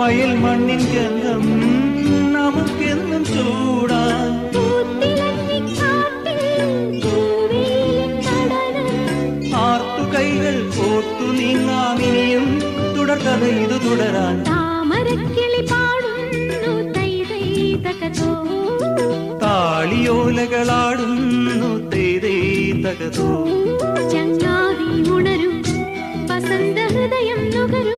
വയൽ മണ്ണിൻ ഗന്ധം നമുക്കെന്നും ചൂടാൻ ആർത്തുകൈകൾ കോർത്തു നീങ്ങാമിനിയും തുടർക്കഥ ഇത് തുടരാൻ താളിയോലകളാടുന്നു തേതേ തകതോ.